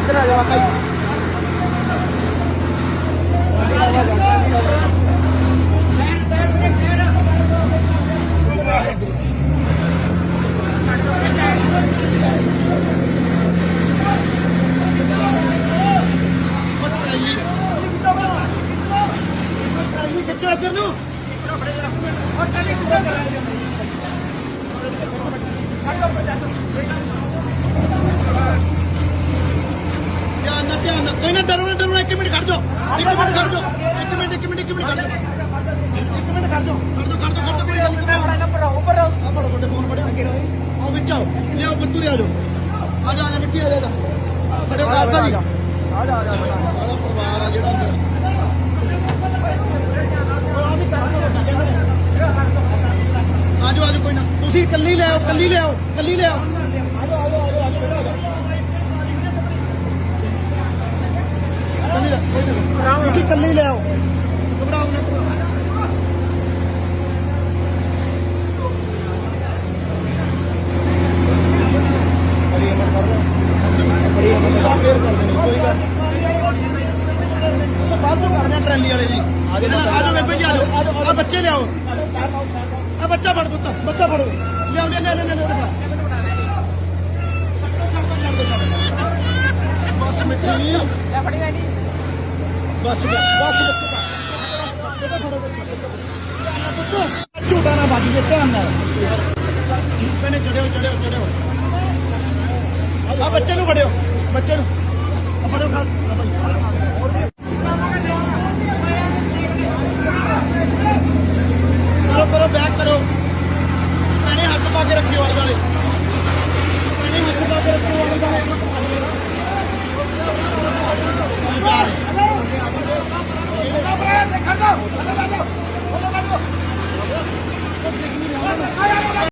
इधर आ जाओ भाई। खिंचो इधर नू ध्यान कोई ना डरो ना डरो। एक मिनट खड़ जाओ, एक मिनट खड़ जाओ, एक मिनट खड़ जाओ, एक मिनट खड़ जाओ, बड़े फोन बड़े आओ बिच आओ, ले आओ बत्तू आ जाओ, आ जा मिट्टी आ जा बड़े खालसा जी परिवार आ जेड़ा अंदर आ जाओ कोई ना तुसी कल्ली ले आओ, कल्ली ले आओ, कल्ली ले आओ। ਤੁਸੀਂ ਕੱਲੀ ਲੈ ਆਓ, ਘਬਰਾਓ ਨਾ। ਬੜੀ ਅਮਰ ਕਰ ਲਓ, ਬੜੀ ਅਮਰ ਦਾ ਫੇਰ ਕਰ ਦੇਣੀ ਕੋਈ ਗੱਲ ਨਹੀਂ। ਬਾਅਦ ਚੋਂ ਕਰਦੇ ਆ ਟਰੈਲੀ ਵਾਲੇ ਜੀ। ਆ ਜਾਓ ਬੇਬੇ ਜੀ, ਆ ਜਾਓ। ਆ ਬੱਚੇ ਲਿਆਓ, ਆ ਬੱਚਾ ਫੜ ਪੁੱਤ, ਬੱਚਾ ਫੜੋ, ਲਿਆਓ ਲੈ ਲੈ ਲੈ ਲੈ। ਬਸ ਮਿੱਟੀ ਲੈ ਫੜੀ ਨਹੀਂ बस झूठा ना बज गए ध्यान मैंने चढ़ो चढ़ो चढ़ो। आ बच्चे फड़ो, बच्चे फड़ो करो करो बैक करो। मैंने हाथ पा के रखियो आले वाले, मैंने हाथ पा के रखियो आले वाले। खड़ जाओ